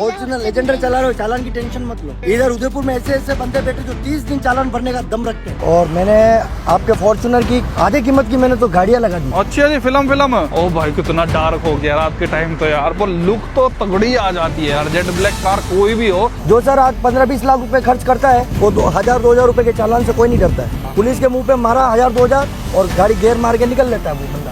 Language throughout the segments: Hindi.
फॉर्च्यूनर लेजेंडर चला रहे हो, चालान की टेंशन मत लो। इधर उदयपुर में ऐसे ऐसे बंदे बैठे जो 30 दिन चालान भरने का दम रखते हैं। और मैंने आपके फॉर्च्यूनर की आधे कीमत की मैंने तो गाड़ियाँ लगा दी। अच्छा जी, फिल्म ओ भाई कितना डार्क हो गया रात के टाइम तो यार, वो लुक तो तगड़ी आ जाती है यार। जेट ब्लैक कार कोई भी हो, जो सर आज 15-20 लाख रुपए खर्च करता है वो 1000-2000 रुपए के चालान से कोई नहीं डरता है। पुलिस के मुंह पे मारा 1000-2000 और गाड़ी गियर मार के निकल लेता है वो बंदा।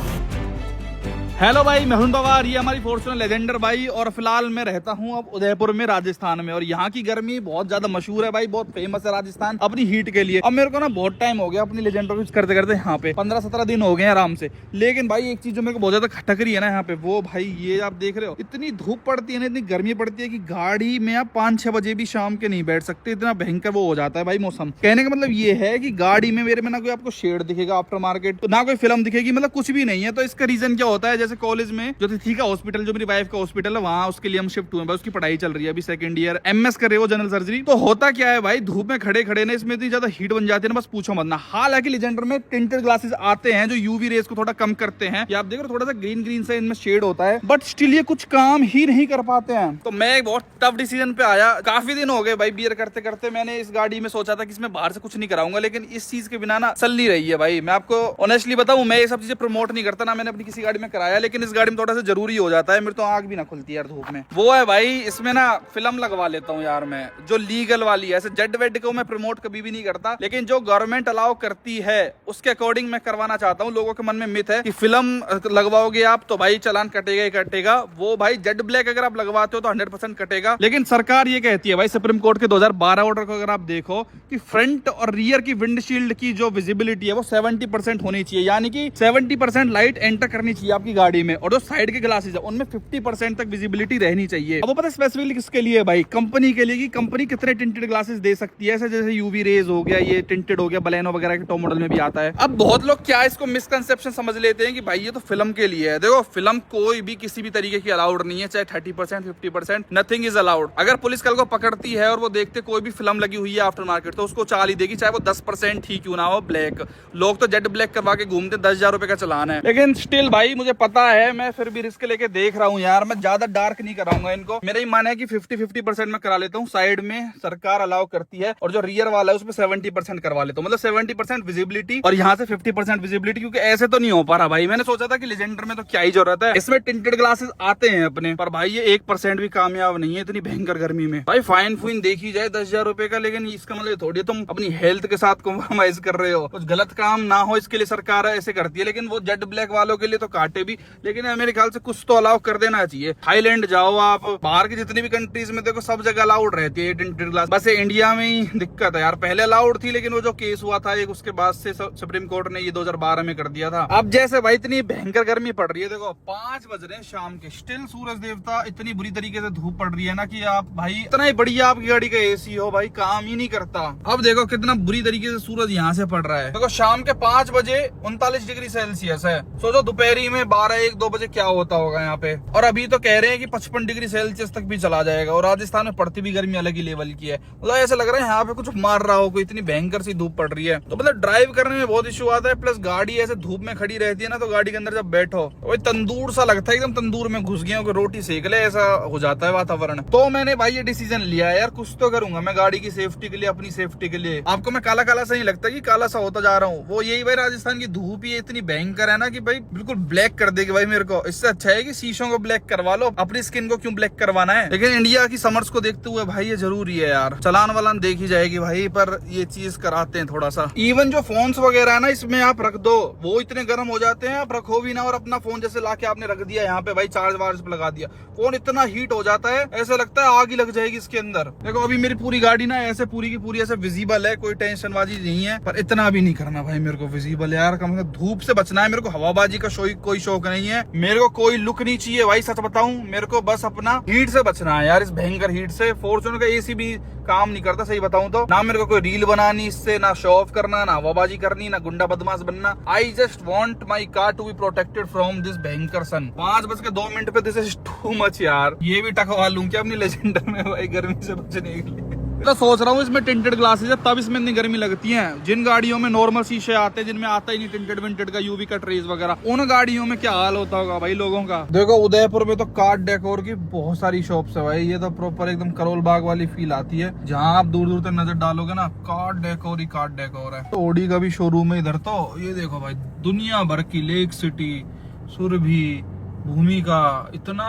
हेलो भाई, मैं हूं पवार, ये हमारी फॉर्च्यूनर लेजेंडर भाई। और फिलहाल मैं रहता हूं अब उदयपुर में, राजस्थान में। और यहाँ की गर्मी बहुत ज्यादा मशहूर है भाई, बहुत फेमस है राजस्थान अपनी हीट के लिए। अब मेरे को ना बहुत टाइम हो गया अपनी लेजेंडर यूज करते करते, यहाँ पे 15-17 दिन हो गए हैं आराम से। लेकिन भाई एक चीज जो मेरे को बहुत ज्यादा खटक रही है ना यहाँ पे, वो भाई ये आप देख रहे हो, इतनी धूप पड़ती है ना, इतनी गर्मी पड़ती है कि गाड़ी में आप 5-6 बजे भी शाम के नहीं बैठ सकते, इतना भयंकर वो हो जाता है भाई मौसम। कहने का मतलब ये है कि गाड़ी में मेरे में ना कोई आपको शेड दिखेगा आफ्टर मार्केट, तो ना कोई फिल्म दिखेगी, मतलब कुछ भी नहीं है। तो इसका रीजन क्या होता है, जैसे कॉलेज में जो थी का हॉस्पिटल, जो मेरी वाइफ का हॉस्पिटल है, वहां उसके लिए हम शिफ्ट हुए हैं। उसकी पढ़ाई चल रही है अभी, सेकंड ईयर एमएस कर रहे हो जनरल सर्जरी। तो होता क्या है भाई, धूप में खड़े खड़े ना इसमें इतनी ज्यादा हीट बन जाती है ना, बस पूछो मत ना। हालांकि लेजेंडर में टिंटेड ग्लासेस आते हैं जो यूवी रेस को थोड़ा कम करते हैं। ये आप देख रहे हो, थोड़ा सा ग्रीन ग्रीन से इनमें शेड होता है, बट स्टिल ये कुछ काम ही नहीं कर पाते हैं। तो मैं एक बहुत टफ डिसीजन पे आया। काफी दिन हो गए भाई बियर करते करते, मैंने इस गाड़ी में सोचा था कि इसमें बाहर से कुछ नहीं कराऊंगा, लेकिन इस चीज के बिना ना चल नहीं रही है भाई। मैं आपको ऑनेस्टली बताऊं, मैं ये सब चीजें प्रमोट नहीं करता ना, मैंने अपनी किसी गाड़ी में कराया, लेकिन इस गाड़ी में थोड़ा सा जरूरी हो जाता है। मेरे तो आग भी ना खुलती यार धूप में। वो है भाई, इसमें ना फिल्म लगवा लेता हूँ यार मैं, जो लीगल वाली है। ऐसे जेड वेड को मैं प्रमोट कभी भी नहीं करता, लेकिन जो गवर्नमेंट अलाउ करती है उसके अकॉर्डिंग मैं करवाना चाहता हूँ। लोगों के मन में मिथ है कि फिल्म लगवाओगे आप तो भाई चालान कटेगा ही कटेगा। वो भाई जेड ब्लैक अगर आप लगवाते हो तो 100% कटेगा। लेकिन सरकार ये कहती है भाई, सुप्रीम कोर्ट के 2012 ऑर्डर को अगर आप देखो, कि फ्रंट और रियर की विंडशील्ड की जो विजिबिलिटी है वो 70% होनी चाहिए, यानी कि 70% लाइट एंटर करनी चाहिए आपकी गाड़ी में। और जो साइड के ग्लासेस है उनमें 50% तक विजिबिलिटी रहनी चाहिए। अब वो पता है स्पेसिफिकली किसके लिए भाई, कंपनी के लिए, कि कंपनी कितने टिंटेड ग्लासेस दे सकती है। ऐसे जैसे यूवी रेज हो गया, ये टिंटेड हो गया, बलेनो वगैरह के टॉप मॉडल में भी आता है। अब बहुत लोग क्या इसको मिसकंसेप्शन समझ लेते हैं कि भाई ये तो फिल्म के लिए है। देखो, फिल्म कोई भी किसी भी तरीके की अलाउड नहीं है, चाहे 30% 50%, नथिंग इज अलाउड। अगर पुलिस कल को पकड़ती है और वो देखते कोई भी फिल्म लगी हुई है आफ्टर मार्केट, तो उसको चाल ही देगी, चाहे वो 10% ही क्यों ना हो ब्लैक। लोग तो जेट ब्लैक करवा के घूमते, 10,000 रुपए का चलान है। लेकिन स्टिल भाई मुझे पता है, मैं फिर भी रिस्क लेके देख रहा हूँ यार। मैं ज्यादा डार्क नहीं कराऊंगा इनको। मेरा ही मान है कि 50-50% में करा लेता हूँ। साइड में सरकार अलाउ करती है, और जो रियर वाला है उसमें 70% करवा लेता हूँ, मतलब 70% विजिबिलिटी और यहाँ से 50% विजिबिलिटी। क्योंकि ऐसे तो नहीं हो पा रहा भाई। मैंने सोचा था कि लेजेंडर में तो क्या ही जरूरत है, इसमें टिंटेड ग्लासेस आते हैं अपने, पर भाई ये 1% भी कामयाब नहीं है इतनी भयंकर गर्मी में। भाई फाइन फुइन देखी जाए 10,000 रुपए का, लेकिन इसका मतलब थोड़ी तुम अपनी हेल्थ के साथ कॉम्प्रोमाइज कर रहे हो। कुछ गलत काम ना हो इसके लिए सरकार ऐसे करती है। लेकिन वो जेट ब्लैक वालों के लिए तो काटे भी, लेकिन मेरे ख्याल से कुछ तो अलाउ कर देना चाहिए। थाईलैंड जाओ आप, बाहर की जितनी भी कंट्रीज में देखो, सब जगह अलाउड रहती है टिंटेड ग्लास। बस इंडिया में ही दिक्कत है यार। पहले अलाउड थी, लेकिन वो जो केस हुआ था एक, उसके बाद से सुप्रीम कोर्ट ने ये 2012 में कर दिया था। अब जैसे भाई इतनी भयंकर गर्मी पड़ रही है, देखो 5 बज रहे हैं शाम के, स्टिल सूरज देवता इतनी बुरी तरीके से धूप पड़ रही है ना, कि आप भाई इतना ही बढ़िया आपकी गाड़ी का एसी हो भाई, काम ही नहीं करता। अब देखो कितना बुरी तरीके से सूरज यहाँ से पड़ रहा है। देखो शाम के 5 बजे 39 डिग्री सेल्सियस है। सोचो दोपहरी में 12-1-2 बजे क्या होता होगा यहाँ पे। और अभी तो कह रहे हैं कि 55 डिग्री सेल्सियस तक भी चला जाएगा। और राजस्थान में पड़ती भी गर्मी अलग ही लेवल की है। मतलब ऐसा लग रहा है यहाँ पे कुछ मार रहा हो कोई, इतनी भयंकर सी धूप पड़ रही है। तो मतलब ड्राइव करने में बहुत इश्यू आता है। प्लस गाड़ी ऐसे धूप में खड़ी रहती है ना, तो गाड़ी के अंदर जब बैठो तो तंदूर सा लगता है, एकदम तंदूर में घुस गया हो, रोटी सेक ले, ऐसा हो जाता है वातावरण। तो मैंने भाई ये डिसीजन लिया है यार, कुछ तो करूंगा मैं गाड़ी की सेफ्टी के लिए, अपनी सेफ्टी के लिए। आपको मैं काला काला सा नहीं लगता कि काला सा होता जा रहा हूँ, वो यही भाई राजस्थान की धूप ही इतनी भयंकर है ना, कि भाई बिल्कुल ब्लैक कर देगी भाई मेरे को। इससे अच्छा है कि शीशों को ब्लैक करवा लो, अपनी स्किन को क्यों ब्लैक करवाना है। लेकिन इंडिया की समर्स को देखते हुए भाई ये जरूरी है यार। चलान वालान देखी जाएगी भाई, पर ये चीज कराते हैं थोड़ा सा। इवन जो फोन्स वगैरह है ना, इसमें आप रख दो, वो इतने गर्म हो जाते हैं, आप रखो भी ना। और अपना फोन जैसे लाके आपने रख दिया यहाँ पे भाई, चार्ज वार्ज पे लगा दिया, फोन इतना हीट हो जाता है, ऐसा लगता है आग ही लग जाएगी इसके अंदर। देखो अभी मेरी पूरी गाड़ी ना ऐसे पूरी की पूरी ऐसे विजिबल है, कोई टेंशन बाजी नहीं है, पर इतना भी नहीं करना भाई मेरे को विजिबल यार। कम से कम धूप से बचना है मेरे को, हवाबाजी का कोई शौक नहीं है मेरे को, कोई लुक नहीं चाहिए भाई। सच बताऊं, मेरे को बस अपना हीट से बचना है यार, इस भयंकर हीट से। फॉर्च्यूनर का एसी भी काम नहीं करता सही बताऊं तो। ना मेरे को कोई रील बनानी इससे, ना शो ऑफ करना, ना हवाबाजी करनी, ना गुंडा बदमाश बनना। I just want my car to be protected from this भयंकर सन। 5:02 पे दिस इज टू मच यार। ये भी टकवा लूं क्या अपनी लेजेंडर में भाई, गर्मी से बचने के लिए। तो सोच रहा हूँ इसमें टिंटेड ग्लासेस है तब इसमें इतनी गर्मी लगती है। जिन गाड़ियों में नॉर्मल शीशे आते हैं जिनमें आता ही नहीं टिंटेड विंटेड का यूवी का ट्रेस वगैरह, उन गाड़ियों में क्या हाल होता होगा भाई लोगों का। देखो उदयपुर में तो कार डेकोर की बहुत सारी शॉप्स है भाई। ये तो प्रॉपर एकदम करोल बाग वाली फील आती है। जहाँ आप दूर दूर तक नजर डालोगे ना कार डेकोर ही कार डेकोर है। तो ओडी का भी शोरूम है इधर। तो ये देखो भाई दुनिया भर की लेक सिटी, सुरभि, भूमिका, इतना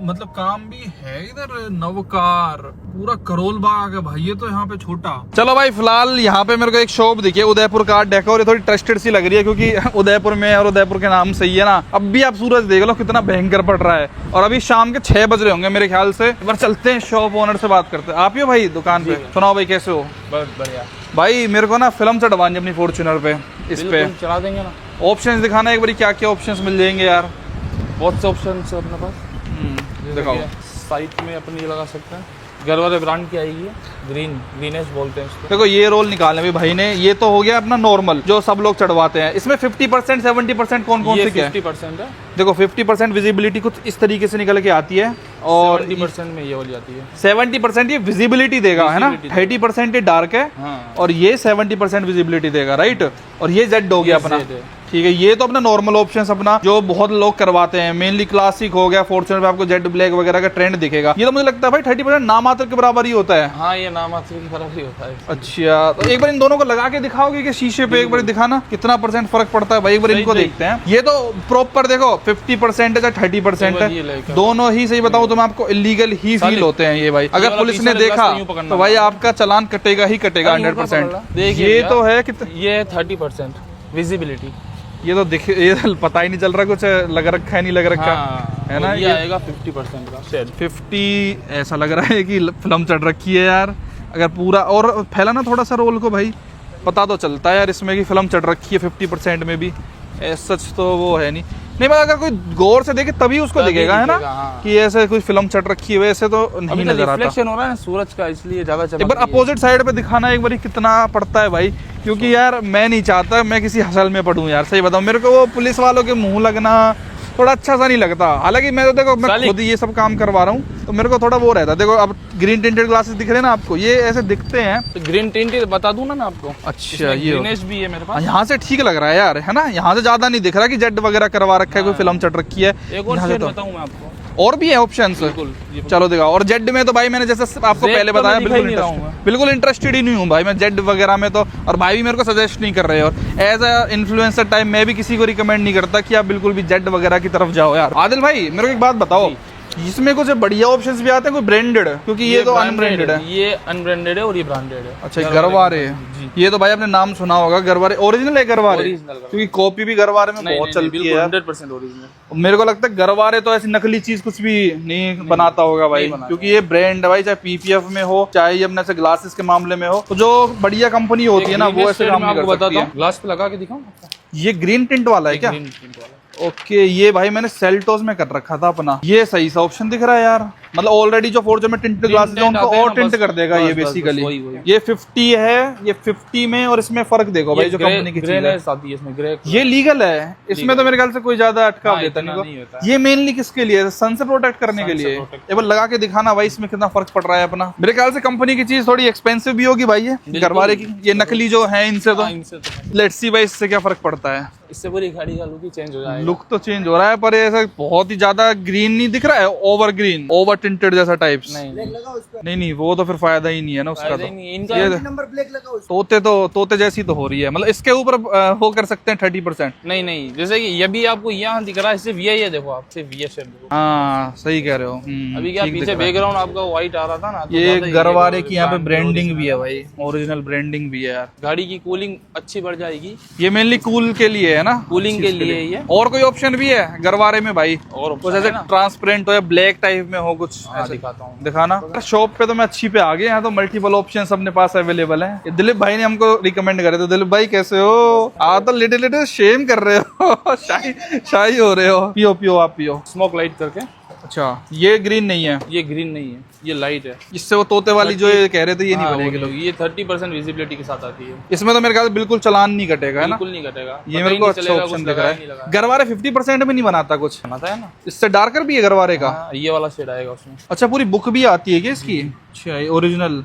मतलब काम भी है इधर। नवकार, पूरा करोल बाग है भाई। ये तो यहाँ पे छोटा। चलो भाई फिलहाल यहाँ पे मेरे को एक शॉप दिखी है उदयपुर कार डेकोर। ये थोड़ी ट्रस्टेड सी लग रही है क्योंकि उदयपुर में और उदयपुर के नाम सही है ना। अब भी आप सूरज देख लो कितना भयंकर पड़ रहा है और अभी शाम के 6 बज रहे होंगे मेरे ख्याल से। एक बार चलते हैं शॉप ओनर से बात करते हैं। आप ही हो भाई दुकान पे? सुनाओ भाई कैसे हो? बहुत बढ़िया भाई मेरे को ना फिल्म चढ़वानी अपनी फॉर्च्यूनर पे। इस पे चला देंगे ना। ऑप्शन दिखाना एक बार, क्या क्या ऑप्शन मिल जाएंगे यार? बहुत से ऑप्शन है अपने पास। दिखाओ। साइट में अपन ये लगा सकते हैं। घर वाले ब्रांड की आएगी, ग्रीनेश बोलते हैं इसको। देखो ये रोल निकालने भी भाई ने। ये तो हो गया अपना नॉर्मल जो सब लोग चढ़वाते हैं। इसमें 50% 70% कौन कौन से क्या है? 50% है। देखो 50% विजिबिलिटी कुछ इस तरीके से निकल के आती है और 70% में ये वाली आती है। 70% ये विजिबिलिटी देगा है ना। 30% ये डार्क है और ये 70% विजिबिलिटी देगा, राइट। और ये जेड हो गया अपना, ठीक है। ये तो अपना नॉर्मल ऑप्शंस अपना जो बहुत लोग करवाते हैं। मेनली क्लासिक हो गया, फॉर्च्यूनर पे आपको जेड ब्लैक वगैरह का ट्रेंड दिखेगा। ये तो मुझे लगता है भाई 30% नामात्र के बराबर ही होता है। हाँ ये नामात्र की बराबर ही होता है। अच्छा तो एक बार इन दोनों को लगा के दिखाओगे कि शीशे पे एक बार दिखाना कितना % फर्क पड़ता है भाई। एक बार इनको देखते हैं। ये तो प्रॉपर देखो 50% है या 30% है, दोनों ही सही बताऊं तो मैं आपको इलीगल ही फील होते हैं ये भाई। अगर पुलिस ने देखा तो भाई आपका चालान कटेगा ही कटेगा 100%। ये तो है ये 30% विजिबिलिटी। ये तो दिख, ये पता ही नहीं चल रहा कुछ लग रखा है नहीं लग रखा है ना। ये आएगा 50% का शेड। 50 ऐसा लग रहा है कि फिल्म चढ़ रखी है यार। अगर पूरा और फैला ना थोड़ा सा रोल को भाई, पता तो चलता है यार इसमें कि फिल्म चढ़ रखी है 50% में भी। सच तो वो है नहीं मैं अगर कोई गौर से देखे तभी उसको दिखेगा है ना कि ऐसे कोई फिल्म चढ़ रखी है। वैसे तो नहीं नजर आता। रिफ्लेक्शन हो रहा है ना सूरज का, इसलिए ज्यादा चमक। एक बार अपोजिट साइड पे दिखाना एक बार कितना पड़ता है भाई, क्योंकि यार मैं नहीं चाहता मैं किसी हसल में पड़ूं यार। सही बताऊं मेरे को वो पुलिस वालों के मुंह लगना थोड़ा अच्छा सा नहीं लगता। हालांकि मैं तो देखो मैं खुद ये सब काम करवा रहा हूँ तो मेरे को थोड़ा वो रहता है। देखो अब ग्रीन टिंटेड ग्लासेस दिख रहे हैं ना आपको, ये ऐसे दिखते हैं। तो ग्रीन टिंटेड बता दूं ना आपको। अच्छा ये ग्रीनेश भी है मेरे पास। यहाँ से ठीक लग रहा है यार है ना। यहाँ से ज्यादा नहीं दिख रहा कि जेड वगैरह करवा रखा है, कोई फिल्म चढ़ रखी है। एक और शेड बताऊं मैं आपको, और भी है ऑप्शंस। चलो दिखाओ। और जेड में तो भाई मैंने जैसे आपको पहले बताया बिल्कुल इंटरेस्टेड ही नहीं हूँ भाई मैं जेड वगैरह में तो। और भाई भी मेरे को सजेस्ट नहीं कर रहे। और एज अ इन्फ्लुएंसर टाइम मैं भी किसी को रिकमेंड नहीं करता कि आप बिल्कुल भी जेड वगैरह की तरफ जाओ यार। आदिल भाई मेरे को एक बात बताओ, इसमें कुछ बढ़िया ऑप्शंस भी आते हैं कोई ब्रेंडेड? क्योंकि ये तो अनब्रांडेड है। ये अनब्रांडेड है और ये ब्रांडेड है। अच्छा गरवारे, ये तो भाई आपने नाम सुना होगा गरवारे। ओरिजिनल है गरवारे? क्योंकि कॉपी भी गरवारे में बहुत चलती है यार। 100% ओरिजिनल। मेरे को लगता है गरवारे तो ऐसी नकली चीज कुछ भी नहीं बनाता होगा भाई, क्योंकि ये ब्रांड है भाई। चाहे पीपीएफ में हो चाहे अपने से ग्लासेस के मामले में हो, तो जो बढ़िया कंपनी होती है ना वो ऐसे काम नहीं कर सकती है। ग्लास पे लगा के दिखाऊं? ये ग्रीन टिंट वाला है क्या? ग्रीन टिंट वाला। ओके ये भाई मैंने सेल्टोस में कर रखा था अपना। ये सही सा ऑप्शन दिख रहा है यार। मतलब ऑलरेडी जो फॉर्च्यूनर में टिंटेड ग्लासेस है उनको और टिंट कर देगा ये बेसिकली। ये 50 है, ये 50 में। और इसमें फर्क देखो भाई जो कंपनी की चीज है ये लीगल है। इसमें तो मेरे ख्याल से कोई ज्यादा अटकाव देता नहीं। ये मेनली किसके लिए? सन से प्रोटेक्ट करने के लिए। एक बार लगा के दिखाना भाई इसमें कितना फर्क पड़ रहा है अपना। मेरे ख्याल से कंपनी की चीज थोड़ी एक्सपेंसिव भी होगी भाई ये गरवारे की। ये नकली जो है इनसे तो लेट्स सी भाई इससे क्या फर्क पड़ता है। इससे पूरी गाड़ी का लुक ही चेंज हो जाएगा। लुक तो चेंज हो रहा है पर ऐसा बहुत ही ज्यादा ग्रीन नहीं दिख रहा है। ओवर ग्रीन, ओवर टिंटेड जैसा टाइप्स। नहीं वो तो फिर फायदा ही नहीं है ना उसका। तो तोते जैसी तो हो रही है। मतलब इसके ऊपर वो कर सकते हैं 30%। नहीं जैसे कि ये भी आपको यहाँ दिख रहा है, सिर्फ ये देखो आप, सिर्फ ये शेड। हाँ सही कह रहे हो। अभी क्या पीछे बैकग्राउंड आपका व्हाइट आ रहा था ना, तो ये गरवारे की यहाँ पे ब्रांडिंग भी है भाई, ओरिजिनल ब्रांडिंग भी है यार। गाड़ी की कूलिंग अच्छी बढ़ जाएगी। ये मेनली कूल के लिए है ना, कूलिंग के लिए ये। और कोई ऑप्शन भी है गरवारे में भाई? और कुछ ऐसे ट्रांसपेरेंट हो या ब्लैक टाइप में हो कुछ? दिखाता हूँ, दिखाना। शॉप पे तो मैं अच्छी पे आ गया। यहाँ तो मल्टीपल ऑप्शंस अपने पास अवेलेबल है। दिलीप भाई ने हमको रिकमेंड करे थे। दिलीप भाई कैसे हो? आप तो लिटिल शेम कर रहे हो शाही हो रहे हो। पियो आप पियो। स्मोक लाइट करके। अच्छा ये ग्रीन नहीं है? ये ग्रीन नहीं है, ये लाइट है। इससे वो तोते वाली जो ये कह रहे थे ये नहीं बनेगी लोग। ये 30% विजिबिलिटी के साथ आती है। इसमें तो मेरे ख्याल से बिल्कुल चालान नहीं कटेगा है ना? बिल्कुल नहीं कटेगा। ये मेरे को अच्छा ऑप्शन दिख रहा है। गरवारे 50% में नहीं बनाता कुछ? बनाता है ना। इससे डार्कर भी है गरवारे का? ये वाला शेड आएगा उसमें। अच्छा पूरी बुक भी आती है क्या इसकी? अच्छा ओरिजिनल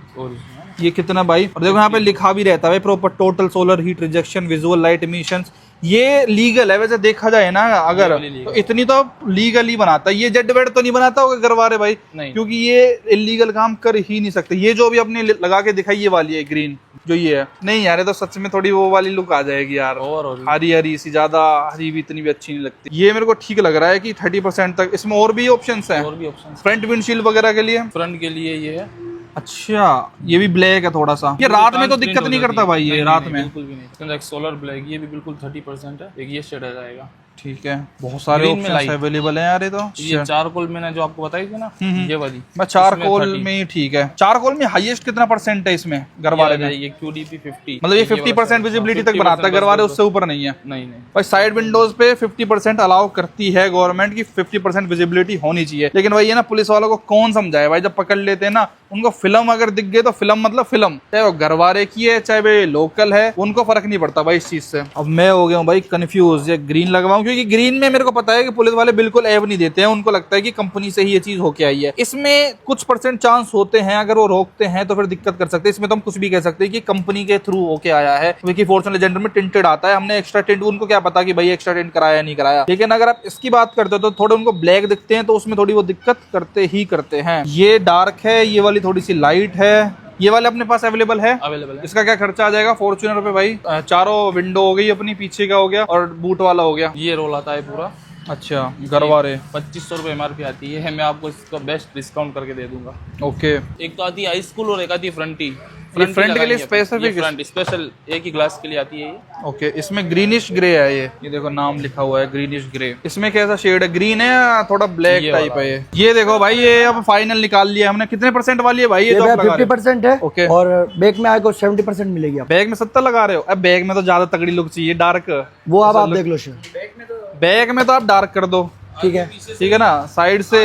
ये कितना भाई, और देखो यहाँ पे लिखा भी रहता है proper total solar heat rejection, visual light emissions. ये लीगल है वैसे देखा जाए ना, अगर तो इतनी तो लीगली बनाता है। ये जेड वेड तो नहीं बनाता होगा गरवारे भाई, नहीं, क्योंकि ये इलीगल काम कर ही नहीं सकते। ये जो भी अपने लगा के दिखाई ये वाली है ग्रीन जो ये है, नहीं यार ये तो सच में थोड़ी वो वाली लुक आ जाएगी यार, और हरी हरी सी, ज्यादा हरी भी इतनी भी अच्छी नहीं लगती। ये मेरे को ठीक लग रहा है कि 30% तक। इसमें और भी ऑप्शंस हैं, और भी ऑप्शन फ्रंट विंडशील्ड वगैरह के लिए। फ्रंट के लिए ये है। अच्छा, ये भी ब्लैक है थोड़ा सा। ये रात में तो दिक्कत नहीं करता भाई, ये रात में बिल्कुल भी नहीं। इसके अंदर एक सोलर ब्लैक, ये भी बिल्कुल 30% है। एक ये शेड आ जाएगा। ठीक है, बहुत सारे Green में ऑप्शंस light। अवेलेबल हैं यार। ये तो ये चारकोल मैंने जो आपको बताई थी ना, ये वाली मैं चारकोल में ही ठीक है। चारकोल में हाईएस्ट कितना परसेंट है इसमें गरवारे में? ये QDP 50, मतलब ये 50% विजिबिलिटी तक बनाता है गरवारे, उससे ऊपर नहीं है। नहीं भाई साइड विंडोज पे 50% अलाउ करती है गवर्नमेंट की, 50% विजिबिलिटी होनी चाहिए। लेकिन वही है ना, पुलिस वालों को कौन समझाए भाई, जब पकड़ लेते हैं ना उनको फिल्म अगर दिख गई तो फिल्म मतलब फिल्म, चाहे वो गरवारे की है चाहे वो लोकल है, उनको फर्क नहीं पड़ता भाई इस चीज से। अब मैं हो गया हूँ भाई कंफ्यूज, ये ग्रीन लगवाऊं, क्योंकि ग्रीन में मेरे को पता है कि पुलिस वाले बिल्कुल ऐब नहीं देते हैं, उनको लगता है कि कंपनी से ही ये चीज होके आई है। इसमें कुछ % चांस होते हैं, अगर वो रोकते हैं तो फिर दिक्कत कर सकते हैं। इसमें तो हम कुछ भी कह सकते हैं कि कंपनी के थ्रू होके आया है, क्योंकि फॉर्च्यूनर लेजेंडर में टिंटेड आता है, हमने एक्स्ट्रा टिंट, उनको क्या पता कि भाई एक्स्ट्रा टिंट कराया या नहीं कराया। लेकिन अगर आप इसकी बात करते हो तो थोड़े उनको ब्लैक दिखते हैं, तो उसमें थोड़ी वो दिक्कत करते ही करते हैं। ये डार्क है, ये वाली थोड़ी सी लाइट है, ये वाले अपने पास अवेलेबल है। इसका क्या खर्चा आ जाएगा फॉर्च्यूनर पे भाई? चारों विंडो हो गई अपनी, पीछे का हो गया और बूट वाला हो गया। ये रोल आता है पूरा। अच्छा, गरवारे 2500 रुपये MRP आती है, मैं आपको इसका बेस्ट डिस्काउंट करके दे दूंगा। ओके, एक तो आती है हाई स्कूल और एक आती है फ्रंटी। फ्रंट के लिए स्पेसिफिक फ्रंट स्पेशल एक ही ग्लास के लिए आती है ये। ओके, इसमें ग्रीनिश ग्रे है। ये देखो नाम लिखा हुआ है ग्रीनिश ग्रे। इसमें कैसा शेड है? ग्रीन है या थोड़ा ब्लैक टाइप है? ये देखो भाई, ये अब फाइनल निकाल लिया हमने। कितने % वाली है भाई ये? 50% है। ओके, और बैग में आपको 70% मिलेगी। आप बैग में 70 लगा रहे हो? अब बैग में तो ज्यादा तगड़ी लुक चाहिए, डार्क वो अब आप देख लो सर। बैग में तो आप डार्क कर दो, ठीक है, ठीक है ना। साइड से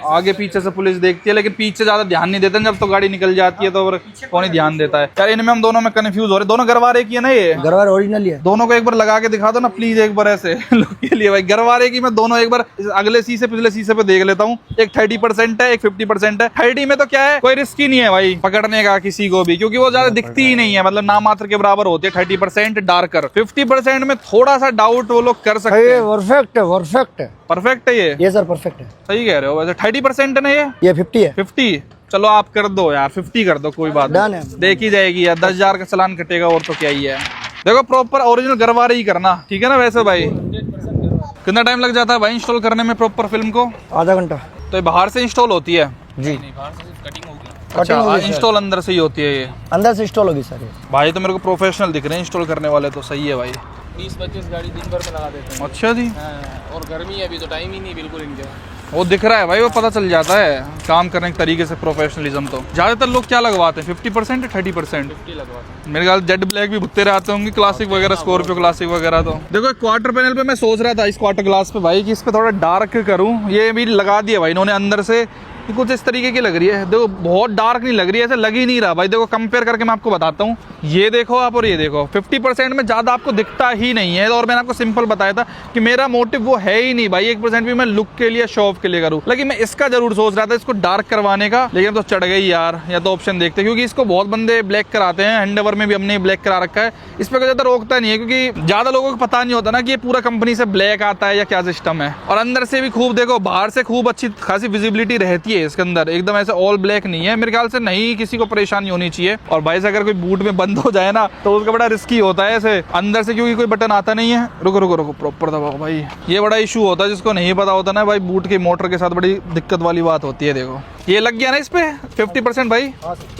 आगे पीछे से पुलिस देखती है, लेकिन पीछे ज्यादा ध्यान नहीं देते, जब तो गाड़ी निकल जाती है तो कौन ही ध्यान देता है यार। इनमें हम दोनों में कंफ्यूज हो रहे। दोनों गरवारे की है ना ये? गरवारे ओरिजिनल है। दोनों को एक बार लगा के दिखा दो ना प्लीज, एक बार ऐसे लुक के लिए भाई। गरवारे की मैं दोनों एक बार अगले शीशे पिछले शीशे पे देख लेता हूँ। एक 30% है, एक 50% है। 30 में तो क्या है, कोई रिस्क ही नहीं है भाई पकड़ने का किसी को भी, क्योंकि वो ज्यादा दिखती ही नहीं है, मतलब नाम मात्र के बराबर होती है। 30% डार्कर। 50% में थोड़ा सा डाउट वो लोग कर सकते हैं। परफेक्ट है, परफेक्ट है, परफेक्ट है ये सर, परफेक्ट है। सही कह रहे हो। वैसे 30% है ना ये 50 है। 50? चलो आप कर दो यार, 50 कर दो, कोई बात डन नहीं, है। देखी जाएगी यार। 10,000 का चालान कटेगा और तो क्या ही है। देखो प्रॉपर ओरिजिनल गरवारे ही करना, ठीक है ना। वैसे भाई कितना टाइम लग जाता है भाई इंस्टॉल करने में प्रॉपर फिल्म को? आधा घंटा। तो ये बाहर से इंस्टॉल होती है? जी, अच्छा, इंस्टॉल अंदर से ही होती है ये? अंदर से इंस्टॉल होगी सर। भाई तो मेरे को प्रोफेशनल दिख रहे हैं इंस्टॉल करने वाले, तो सही है भाई। 20-25 गाड़ी दिन भर में लगा देते हैं। अच्छा जी। और गर्मी है अभी तो टाइम ही नहीं बिल्कुल इनके। वो दिख रहा है भाई, वो पता चल जाता है काम करने के तरीके से, प्रोफेशनलिज्म। तो ज्यादातर लोग क्या लगवाते हैं, 50% या 30%? 50 लगवाते हैं। मेरे ख्याल जेड ब्लैक भी भुत्ते रहते होंगे, क्लासिक वगैरह, स्कॉर्पियो क्लासिक वगैरह। तो देखो क्वार्टर पैनल पे मैं सोच रहा था इस क्वार्टर ग्लास पे भाई कि इस पे थोड़ा डार्क करूं। ये भी लगा दिया भाई इन्होंने अंदर से, कुछ इस तरीके की लग रही है। देखो बहुत डार्क नहीं लग रही है, ऐसा लग ही नहीं रहा भाई। देखो कंपेयर करके मैं आपको बताता हूँ, ये देखो आप और ये देखो। 50% में ज्यादा आपको दिखता ही नहीं है। और मैंने आपको सिंपल बताया था कि मेरा मोटिव वो है ही नहीं भाई 1% भी मैं लुक के लिए, शो ऑफ के लिए करूँ। लेकिन मैं इसका जरूर सोच रहा था इसको डार्क करवाने का, लेकिन तो चढ़ गई यार। या तो ऑप्शन देखते, क्योंकि इसको बहुत बंदे ब्लैक कराते हैं, हैंडओवर में भी हमने ब्लैक करा रखा है। इस पर ज्यादा रोकता नहीं है, क्योंकि ज्यादा लोगों को पता नहीं होता ना कि ये पूरा कंपनी से ब्लैक आता है या क्या सिस्टम है। और अंदर से भी खूब देखो, बाहर से खूब अच्छी खासी विजिबिलिटी रहती है इसके अंदर, एकदम ऐसे ऑल ब्लैक नहीं है। मेरे ख्याल से नहीं किसी को परेशानी होनी चाहिए। और भाई से अगर कोई बूट में बंद हो जाए ना तो उसका बड़ा रिस्की होता है ऐसे अंदर से, क्योंकि कोई बटन आता नहीं है। रुको रुको रुको, प्रॉपर दबाओ भाई। ये बड़ा इशू होता है, जिसको नहीं पता होता ना भाई, बूट की मोटर के साथ बड़ी दिक्कत वाली बात होती है। देखो ये लग गया ना इस पे 50% भाई।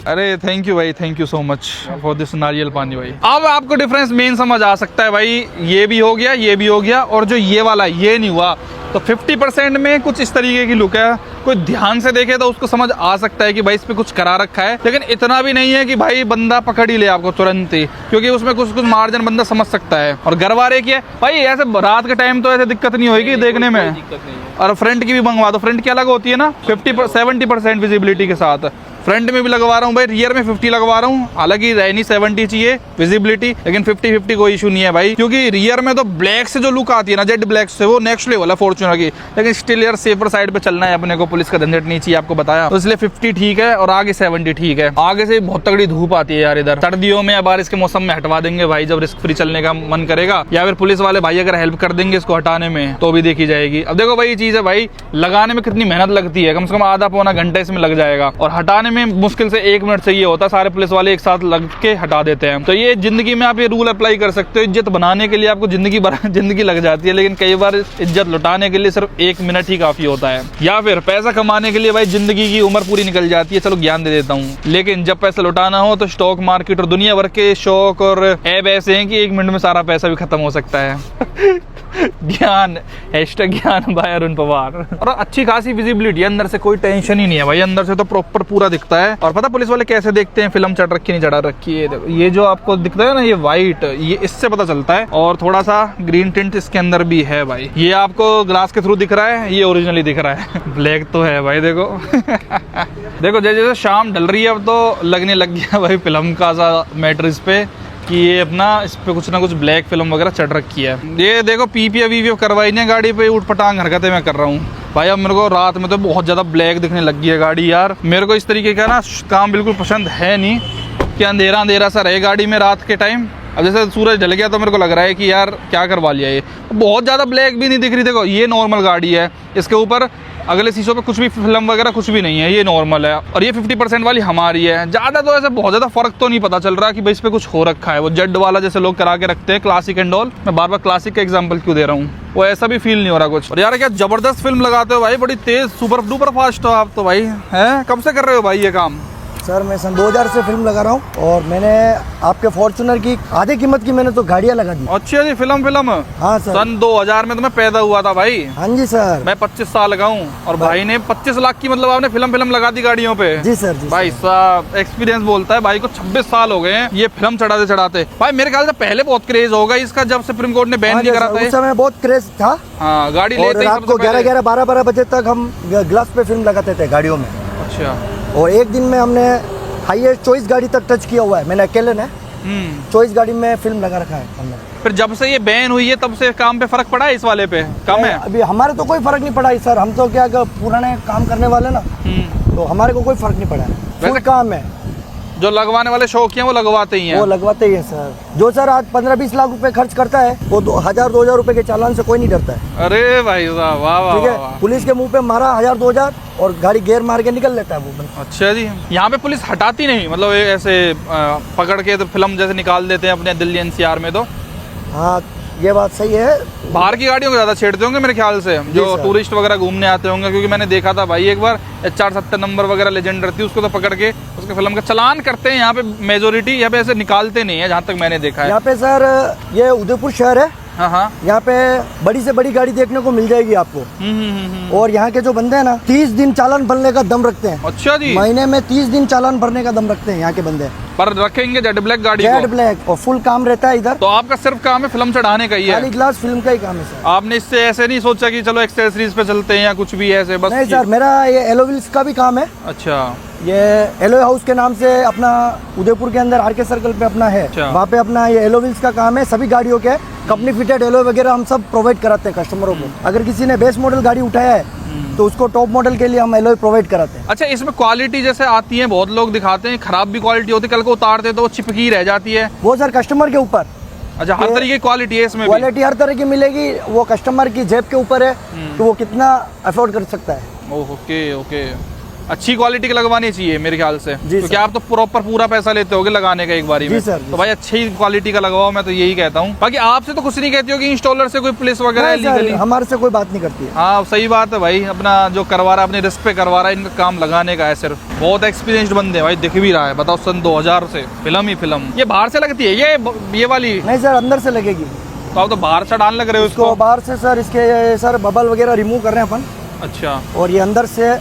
अरे थैंक यू भाई, thank you so much for this नारियल पानी भाई। अब आपको डिफरेंस मेन समझ आ सकता है भाई। ये भी हो गया, ये भी हो गया, और जो ये वाला ये नहीं हुआ। तो 50% में कुछ इस तरीके की लुक है। कोई ध्यान से देखे तो उसको समझ आ सकता है कि भाई इस पे कुछ करा रखा है, लेकिन इतना भी नहीं है कि भाई बंदा पकड़ ही ले आपको तुरंत ही, क्योंकि उसमें कुछ कुछ मार्जिन बंदा समझ सकता है। और गरवारे की है भाई, ऐसे रात के टाइम तो ऐसे दिक्कत नहीं होगी देखने में। दिक्कत नहीं है। और फ्रंट की भी मंगवा दो। फ्रंट की अलग होती है ना, 70% विजिबिलिटी के साथ। फ्रंट में भी लगवा रहा हूँ भाई, रियर में 50 लगवा रहा हूँ। हालांकि रहनी 70 चाहिए विजिबिलिटी, लेकिन 50-50 कोई इशू नहीं है भाई, क्योंकि रियर में तो ब्लैक से जो लुक आती है ना, जेड ब्लैक से, वो नेक्स्ट लेवल है फॉर्च्यूनर की। लेकिन स्टिल यार सेफर साइड पे चलना है अपने को, पुलिस का झंझट नहीं चाहिए, आपको बताया, तो इसलिए 50 ठीक है और आगे 70 ठीक है। आगे से बहुत तगड़ी धूप आती है यार इधर, सर्दियों में या बारिश के मौसम में हटवा देंगे भाई, जब रिस्क फ्री चलने का मन करेगा, या फिर पुलिस वाले भाई अगर हेल्प कर देंगे इसको हटाने में तो भी देखी जाएगी। अब देखो भाई, ये चीज है भाई, लगाने में कितनी मेहनत लगती है, कम से कम आधा पौना घंटा इसमें लग जाएगा, और हटाने में मुश्किल से 1 मिनट चाहिए होता है। सारे पुलिस वाले एक साथ लग के हटा देते हैं। तो ये जिंदगी में आप ये रूल अप्लाई कर सकते हो, इज्जत बनाने के लिए आपको जिंदगी लग जाती है, लेकिन कई बार इज्जत लुटाने के लिए सिर्फ 1 मिनट ही काफी होता है, या फिर पैसा कमाने के लिए भाई जिंदगी की उम्र पूरी निकल जाती है। चलो ज्ञान दे देता हूँ, लेकिन जब पैसा लुटाना हो तो स्टॉक मार्केट और दुनिया भर के शौक और ऐप ऐसे हैं कि 1 मिनट में सारा पैसा भी खत्म हो सकता है। ज्ञान #ज्ञान बाय अरुण पवार। और अच्छी खासी विजिबिलिटी, अंदर से कोई टेंशन ही नहीं है भाई, अंदर से तो प्रॉपर पूरा दिखता है। और पता पुलिस वाले कैसे देखते हैं फिल्म चढ़ रखी नहीं चढ़ा रखी है, ये जो आपको दिखता है ना ये व्हाइट, ये इससे पता चलता है। और थोड़ा सा ग्रीन टिंट इसके अंदर भी है भाई, ये आपको ग्लास के थ्रू दिख रहा है, ये ओरिजिनली दिख रहा है। ब्लैक तो है भाई, देखो। देखो जैसे जैसे शाम ढल रही है अब तो लगने लग गया भाई फिल्म का सा मैटर इस पे, कि ये अपना इस पे कुछ ना कुछ ब्लैक फिल्म वगैरह चढ़ रखी है। ये देखो पीपीएफ करवाई नहीं गाड़ी पे, ऊट पटांग हरकतें मैं कर रहा हूँ भाई। अब मेरे को रात में तो बहुत ज्यादा ब्लैक दिखने लग गई है गाड़ी यार। मेरे को इस तरीके का ना काम बिल्कुल पसंद है नहीं कि अंधेरा अंधेरा सा रहे गाड़ी में रात के टाइम। अब जैसे सूरज ढल गया तो मेरे को लग रहा है कि यार क्या करवा लिया, ये बहुत ज्यादा ब्लैक भी नहीं दिख रही। देखो ये नॉर्मल गाड़ी है, इसके ऊपर अगले शीशों पे कुछ भी फिल्म वगैरह कुछ भी नहीं है, ये नॉर्मल है। और ये 50% वाली हमारी है। ज्यादा तो ऐसे बहुत ज्यादा फर्क तो नहीं पता चल रहा कि भाई इस पे कुछ हो रखा है। वो जेड वाला जैसे लोग करा के रखते हैं क्लासिक एंड ऑल, मैं बार बार क्लासिक का एग्जांपल क्यों दे रहा हूँ, वो ऐसा भी फील नहीं हो रहा कुछ। और यार क्या जबरदस्त फिल्म लगाते हो भाई, बड़ी तेज सुपर डुपर फास्ट हो आप तो भाई, हैं कब से कर रहे हो भाई ये काम? सर मैं सन 2000 से फिल्म लगा रहा हूँ, और मैंने आपके फॉर्च्यूनर की आधे कीमत की मैंने तो गाड़ियाँ लगा दी। अच्छा जी, फिल्म। हाँ सर। सन 2000 में तो मैं पैदा हुआ था भाई। हाँ जी सर। मैं 25 साल का हूँ, और भाई ने 25 लाख की, मतलब आपने फिल्म लगा दी गाड़ियों पे। जी सर। जी भाई साहब एक्सपीरियंस बोलता है, भाई को 26 साल हो गए हैं ये फिल्म चढ़ाते। भाई मेरे ख्याल से पहले बहुत क्रेज होगा इसका, जब सुप्रीम कोर्ट ने बैन नहीं करा था। उस समय बहुत क्रेज था। हाँ, गाड़ी लेते रात को 11-11, 12-12 बजे तक हम ग्लास पे फिल्म लगाते थे गाड़ियों में। अच्छा। और एक दिन में हमने हाईएस्ट 24 गाड़ी तक टच किया हुआ है, मैंने अकेले ने 24 गाड़ी में फिल्म लगा रखा है हमने। फिर जब से ये बैन हुई है तब से काम पे फर्क पड़ा है इस वाले पे? कम है अभी हमारे तो कोई फर्क नहीं पड़ा है सर, हम तो क्या पुराने काम करने वाले ना, तो हमारे को कोई फर्क नहीं पड़ा है। फुल काम है, जो लगवाने वाले शौकिया वो लगवाते ही हैं। वो लगवाते ही है सर। जो सर आज 15-20 लाख रुपए खर्च करता है वो 1000-2000 रुपए के चालान से कोई नहीं डरता है। अरे भाई साहब, वाह वाह। ठीक है, पुलिस के मुंह पे मारा 1000-2000 और गाड़ी गेयर मार के निकल लेता है वो। अच्छा जी, यहाँ पे पुलिस हटाती नहीं, मतलब ऐसे पकड़ के तो फिल्म जैसे निकाल देते हैं अपने दिल्ली NCR में तो? हाँ ये बात सही है। बाहर की गाड़ियों को ज्यादा छेड़ते होंगे मेरे ख्याल से, जो टूरिस्ट वगैरह घूमने आते होंगे, क्योंकि मैंने देखा था भाई एक बार HR70 नंबर वगैरह लेजेंडर थी, उसको तो पकड़ के उसके फिल्म का चालान करते हैं। यहाँ पे मेजोरिटी यहाँ पे ऐसे निकालते नहीं है जहाँ तक मैंने देखा है। यहाँ पे सर ये उदयपुर शहर है। हाँ। यहाँ पे बड़ी से बड़ी गाड़ी देखने को मिल जाएगी आपको। और यहाँ के जो बंदे हैं ना 30 दिन चालान भरने का दम रखते हैं। अच्छा जी, महीने में 30 दिन चालान भरने का दम रखते हैं यहाँ के बंदे। पर रखेंगे जेड ब्लैक गाड़ी जेड ब्लैक, और फुल काम रहता है इधर। तो आपका सिर्फ काम है फिल्म चढ़ाने का ही है? खाली ग्लास फिल्म का ही काम है सर। आपने इससे ऐसे नहीं सोचा कि चलो एक्सेसरीज पे चलते हैं या कुछ भी ऐसे? बस नहीं सर, मेरा ये एलो व्हील्स का भी काम है। अच्छा। ये एलो हाउस के नाम से अपना उदयपुर के अंदर RK सर्कल पे अपना है। अच्छा। वहाँ पे अपना ये एलो व्हील्स का काम है। सभी गाड़ियों के कंपनी फिटेड एलो वगैरह हम सब प्रोवाइड कराते हैं कस्टमरों को। अगर किसी ने बेस मॉडल गाड़ी उठाया है तो उसको टॉप मॉडल के लिए हम एलॉय प्रोवाइड कराते हैं। अच्छा, इसमें क्वालिटी जैसे आती है, बहुत लोग दिखाते हैं खराब भी क्वालिटी होती है, कल को उतारते तो वो चिपकी रह जाती है। वो सर कस्टमर के ऊपर। अच्छा, हर तरीके की क्वालिटी है इसमें? क्वालिटी हर तरह की मिलेगी, वो कस्टमर की जेब के ऊपर है तो वो कितना अफोर्ड कर सकता है। ओके। अच्छी क्वालिटी की लगवानी चाहिए मेरे ख्याल से, क्योंकि आप तो प्रॉपर पूरा पैसा लेते होगे लगाने का एक बारी में। सर, तो भाई अच्छी क्वालिटी का लगवाओ, मैं तो यही कहता हूँ। बाकी आपसे तो कुछ नहीं कहती हो कि इंस्टॉलर से कोई पुलिस वगैरह लीगली? हमारे से कोई बात नहीं करती है। हाँ सही बात है भाई, अपना जो करवा रहा है अपने रिस्क पे करवा रहा है, इनका काम लगाने का है सिर्फ। बहुत एक्सपीरियंस्ड बंदे भाई, दिख भी रहा है। बताओ सन 2000 से फिल्म। ये बाहर से लगती है ये वाली? नहीं सर, अंदर से लगेगी। तो आप तो बाहर से डालने लग रहे हो बाहर से सर, इसके सर बबल वगैरह रिमूव कर रहे हैं अपन। अच्छा। और ये अंदर से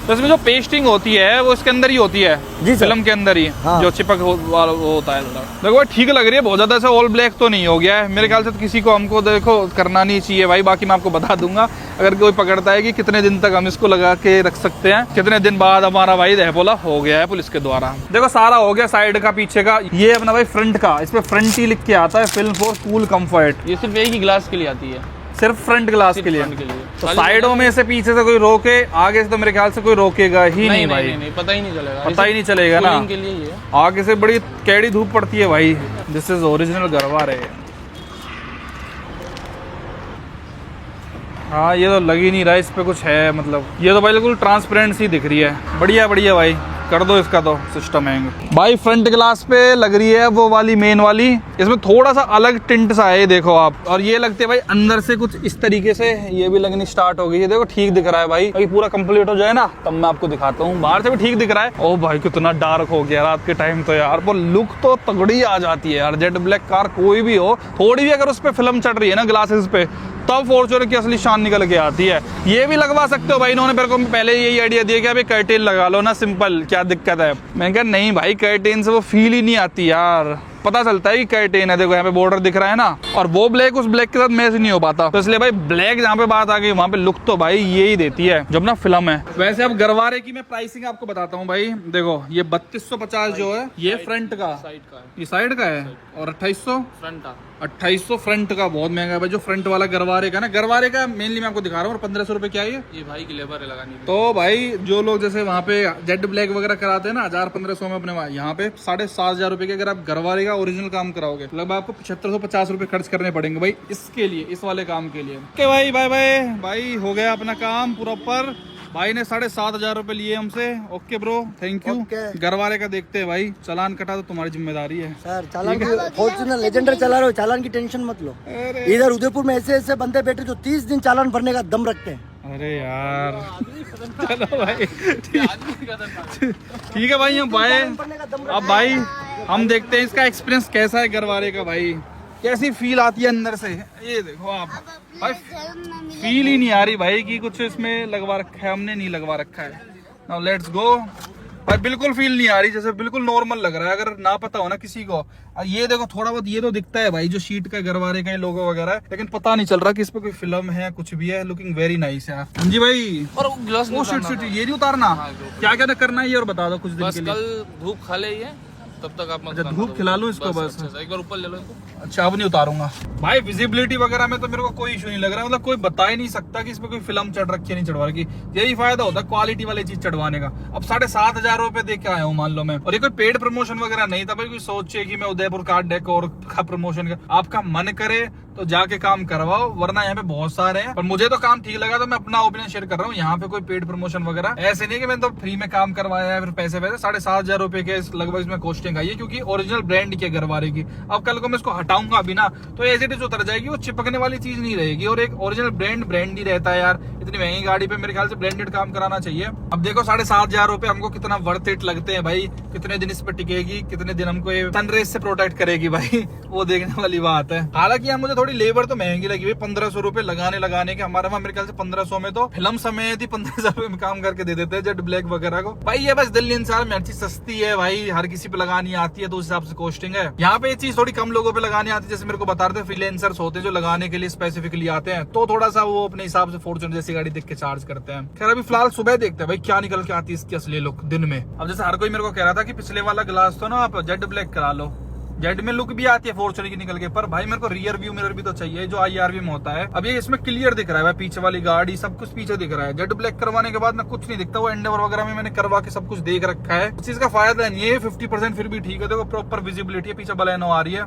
तो इसमें जो पेस्टिंग होती है वो इसके अंदर ही होती है जी सर। फिल्म के अंदर ही, हाँ। जो चिपक वाला वो होता है थोड़ा। देखो भाई ठीक लग रही है, बहुत ज्यादा ऐसा ऑल ब्लैक तो नहीं हो गया है मेरे ख्याल से। तो किसी को हमको देखो करना नहीं चाहिए भाई। बाकी मैं आपको बता दूंगा अगर कोई पकड़ता है कि कितने दिन तक हम इसको लगा के रख सकते हैं, कितने दिन बाद हमारा भाई दहपोला हो गया है पुलिस के द्वारा। देखो सारा हो गया, साइड का पीछे का, ये अपना भाई फ्रंट का, इस पे फ्रंट ही लिख के आता है फिल्म फॉर कूल कंफर्ट। ये सिर्फ एक ही ग्लास के लिए आती है, सिर्फ फ्रंट ग्लास के लिए। फ्रंट के लिए। तो साइडों में से पीछे से कोई रोके, आगे से तो मेरे ख्याल से कोई रोकेगा ही नहीं भाई। नहीं, पता ही नहीं चलेगा, पता ही नहीं चलेगा ना। कूलिंग के लिए ये आगे से बड़ी कैडी धूप पड़ती है भाई। This is original Garware. हाँ ये तो लग ही नहीं रहा है इस पे कुछ है, मतलब ये तो भाई बिल्कुल ट्रांसपेरेंट सी दिख रही है। बढ़िया बढ़िया भाई, कर दो इसका तो सिस्टम हैंग। भाई फ्रंट ग्लास पे लग रही है वो वाली मेन वाली, इसमें थोड़ा सा अलग टिंट सा है, ये देखो आप। और ये लगते हैं भाई अंदर से कुछ इस तरीके से, ये भी लगनी स्टार्ट हो गई है। देखो ठीक दिख रहा है भाई, अभी पूरा कंप्लीट हो जाए ना तब मैं आपको दिखाता हूँ। बाहर से भी ठीक दिख रहा है। ओ भाई कितना डार्क हो गया रात के टाइम तो यार, वो लुक तो तगड़ी आ जाती है यार। जेट ब्लैक कार कोई भी हो, थोड़ी भी अगर उस पर फिल्म चढ़ रही है ना ग्लासेस पे, तब फॉर्च्यूनर की असली शान निकल के आती है। ये भी लगवा सकते हो भाई, इन्होंने मेरे को पहले यही आइडिया दिया कि अभी कर्टेन लगा लो ना, सिंपल, क्या दिक्कत है। मैं कहा नहीं भाई, कर्टेन से वो फील ही नहीं आती यार, पता चलता है कि कर्टेन है। देखो यहाँ पे बॉर्डर दिख रहा है ना, और वो ब्लैक उस ब्लैक के साथ मैच नहीं हो पाता। तो इसलिए भाई ब्लैक जहाँ पे बात आ गई वहाँ पे लुक तो भाई ये ही देती है जब ना फिल्म है। वैसे अब गरवारे की मैं प्राइसिंग आपको बताता हूँ भाई। देखो ये 3250 जो है ये फ्रंट का, साइड का है, ये साइड का है, और 2800 फ्रंट का 2800 फ्रंट का। बहुत महंगा है भाई जो फ्रंट वाला गरवारे का ना। गरवारे का मेनली मैं आपको दिखा रहा हूँ। और 1500 रुपए क्या है ये भाई की लेबर है लगानी है। तो भाई जो लोग जैसे वहाँ पे जेड ब्लैक वगैरह कराते हैं ना 1000-1500 में, अपने यहाँ पे 7500 रुपए के अगर आप गरवारे का ओरिजिनल काम कराओगे लगभग आपको 7550 रुपए खर्च करने पड़ेंगे भाई इसके लिए, इस वाले काम के लिए। ओके भाई, बाय बाय भाई, हो गया अपना काम प्रॉपर। भाई ने 7500 रुपए लिए हमसे। Okay bro, thank you. Garware का देखते हैं भाई, चालान कटा तो तुम्हारी जिम्मेदारी है सर। चालान की फॉर्च्यूनर लेजेंडर चला रहे हो, चालान की टेंशन मत लो। इधर उदयपुर में ऐसे ऐसे बंदे बैठे जो 30 दिन चालान भरने का दम रखते हैं। अरे यार चलो भाई ठीक है भाई, हम बाय। अब भाई हम देखते हैं इसका एक्सपीरियंस कैसा है गरवारे का भाई, कैसी फील आती है अंदर से। ये देखो आप भाई, फील ही नहीं आ रही भाई कि कुछ इसमें लगवा रखा है, हमने नहीं लगवा रखा है। नाउ लेट्स गो भाई, बिल्कुल फील नहीं आ रही, जैसे बिल्कुल नॉर्मल लग रहा है अगर ना पता हो ना किसी को। ये देखो थोड़ा बहुत ये तो दिखता है भाई जो शीट का गरवारे का लोगो वगैरह है, लेकिन पता नहीं चल रहा कि इस पे कोई फिल्म है कुछ भी है। लुकिंग वेरी नाइस यार। जी भाई, और ग्लास वो शीट ये नहीं उतारना, क्या क्या करना है ये और बता दो कुछ दिन बस के लिए। कल धूप खा ले ये, तब तक आप अच्छा धूप खिला लूं इसको बस। एक बार ऊपर ले लो इसको। अच्छा अब नहीं उतारूंगा भाई। विजिबिलिटी वगैरह में तो मेरे को कोई इशू नहीं लग रहा, मतलब कोई बता ही नहीं सकता कि इसमें कोई फिल्म चढ़ रखी है नहीं चढ़वा रखी। यही फायदा होता है क्वालिटी वाली चीज चढ़वाने का। अब 7500 रुपए दे के आया हूँ मान लो मैं, और ये कोई पेड प्रमोशन वगैरह नहीं था भाई। कोई सोचे कि मैं उदयपुर कार डेकोर का प्रमोशन का, आपका मन करे तो जाके काम करवाओ, वरना यहाँ पे बहुत सारे हैं। पर मुझे तो काम ठीक लगा तो मैं अपना ओपिनियन शेयर कर रहा हूँ। यहाँ पे कोई पेड प्रमोशन वगैरह ऐसे नहीं कि मैंने तो फ्री में काम करवाया है फिर पैसे 7500 रुपए के लगभग इसमें कॉस्टिंग आई है, क्योंकि ओरिजिनल ब्रांड की गरवारे की। अब कल को मैं इसको हटाऊंगा अभी ना तो एज इट इज उतर जाएगी, वो चिपकने वाली चीज नहीं रहेगी। और एक ओरिजिनल ब्रांड ही रहता है यार। इतनी महंगी गाड़ी पे मेरे ख्याल से ब्रांडेड काम कराना चाहिए। अब देखो 7500 रुपए हमको कितना वर्थ इट लगते हैं भाई, कितने दिन इस पे टिकेगी, कितने दिन हमको ये सनरेज से प्रोटेक्ट करेगी भाई, वो देखने वाली बात है। हालांकि यहाँ मुझे थोड़ी लेबर तो महंगी लगी हुई, 1500 रुपए लगाने के। हमारे वहाँ मेरे ख्याल से 1500 में तो फिल्म समय थी, 15,000 रुपए में काम करके दे देते हैं जेट ब्लैक वगैरह को भाई। ये बस दिल्ली इंसान में हर चीज सस्ती है भाई, हर किसी पे लगानी आती है तो उस हिसाब से कॉस्टिंग है। यहाँ पे ये चीज थोड़ी कम लोगों पे लगानी आती है, जैसे मेरे को बता रहे थे फ्रीलांसर्स होते हैं जो लगाने के लिए स्पेसिफिकली आते हैं, तो थोड़ा सा वो अपने हिसाब से फॉर्च्यूनर जैसी गाड़ी देख के चार्ज करते हैं। खैर अभी फिलहाल सुबह देखते हैं भाई क्या निकल के आती है इसकी असली लुक दिन में। अब जैसे हर कोई मेरे को कह रहा था कि पिछले वाला ग्लास तो ना आप जेट ब्लैक करा लो, जेड में लुक भी आती है फॉर्च्यूनर की निकल के, पर भाई मेरे को रियर व्यू मिरर भी तो चाहिए जो IRV में होता है। अब ये इसमें क्लियर दिख रहा है भाई, पीछे वाली गाड़ी सब कुछ पीछे दिख रहा है। जेड ब्लैक करवाने के बाद ना कुछ नहीं दिखता। वो एंडेवर वगैरह में मैंने करवा के सब कुछ देख रखा है, उस चीज का फायदा नहीं है। 50% फिर भी ठीक है, देखो प्रॉपर विजिबिलिटी है, पीछे बलेनो आ रही है।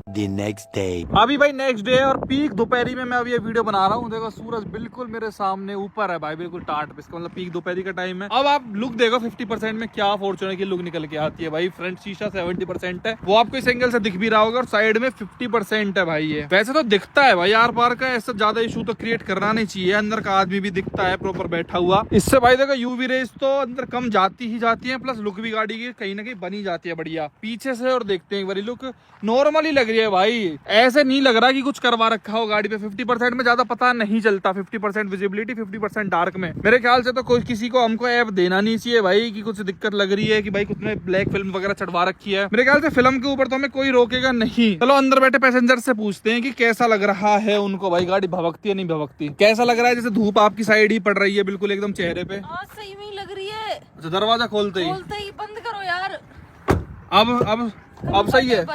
अभी भाई नेक्स्ट डे और पीक दोपहरी में मैं अभी ये वीडियो बना रहा हूँ। देखो सूरज बिल्कुल मेरे सामने ऊपर है भाई, बिल्कुल टाट पे, इसका मतलब पीक दोपहरी का टाइम है। अब आप लुक देखो 50% में क्या फॉर्च्यूनर की लुक निकल के आती है भाई। फ्रंट शीशा 70% है, वो आपको इस एंगल से दिख भी रहा होगा और साइड में 50% है भाई। ये वैसे तो दिखता है भाई आर पार का, ऐसा ज्यादा इशू तो क्रिएट करना नहीं चाहिए। अंदर का आदमी भी दिखता है प्रॉपर बैठा हुआ। इससे भाई देखो यूवी रेस तो अंदर कम जाती ही जाती है, प्लस लुक भी गाड़ी की कहीं ना कहीं बनी जाती है बढ़िया। पीछे से और देखते हैं एक बारी, लुक नॉर्मली लग रही है भाई, ऐसे नहीं लग रहा कि कुछ करवा रखा हो गाड़ी पे। 50% में ज्यादा पता नहीं चलता, 50% विजिबिलिटी 50% डार्क में। मेरे ख्याल से तो कोई किसी को हमको ऐप देना नहीं चाहिए भाई कि कुछ दिक्कत लग रही है कि भाई कुछ ने ब्लैक फिल्म वगैरह चढ़वा रखी है। मेरे ख्याल से फिल्म के ऊपर तो हमें कोई रोकेगा नहीं। चलो अंदर बैठे पैसेंजर से पूछते हैं कि कैसा लग रहा है उनको भाई, गाड़ी भभकती है नहीं भभकती, कैसा लग रहा है? जैसे धूप आपकी साइड ही पड़ रही है बिल्कुल एकदम चेहरे पे। सही में लग रही है। अच्छा दरवाजा खोलते ही बंद करो यार। अब सही है,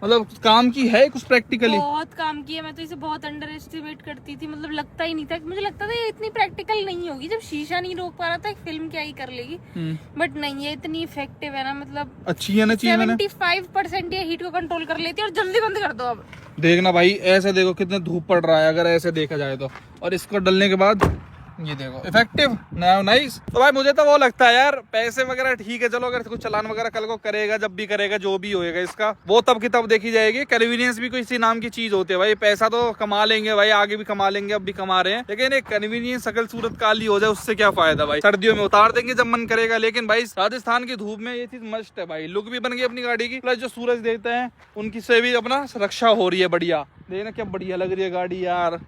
मतलब काम की है कुछ प्रैक्टिकली। बहुत काम की है। मैं तो इसे बहुत अंडर एस्टिमेट करती थी, मतलब लगता ही नहीं था, मुझे लगता था ये इतनी प्रैक्टिकल नहीं होगी। जब शीशा नहीं रोक पा रहा था, एक फिल्म क्या ही कर लेगी, बट नहीं, ये इतनी इफेक्टिव है ना, मतलब अच्छी है ना चीज। 75% ये हीट को कंट्रोल कर लेती है। और जल्दी बंद कर दो अब। देखना भाई, ऐसे देखो कितने धूप पड़ रहा है अगर ऐसे देखा जाए तो, और इसको डलने के बाद ये देखो इफेक्टिव नाइस। तो भाई मुझे तो वो लगता है यार, पैसे वगैरह ठीक है, चलो अगर कुछ चलान वगैरह कल को करेगा, जब भी करेगा, जो भी होएगा इसका, वो तब की तब देखी जाएगी। कन्वीनियंस भी कोई इसी नाम की चीज होती है भाई। पैसा तो कमा लेंगे भाई, आगे भी कमा लेंगे, अब भी कमा रहे हैं, लेकिन एक कन्वीनियंस अकल सूरत काली हो जाए उससे क्या फायदा भाई। सर्दियों में उतार देंगे जब मन करेगा, लेकिन भाई राजस्थान की धूप में ये चीज मस्ट है भाई। लुक भी बन गई अपनी गाड़ी की, प्लस जो सूरज देते हैं उनकी से भी अपना रक्षा हो रही है बढ़िया। देखना क्या बढ़िया लग रही है गाड़ी यार।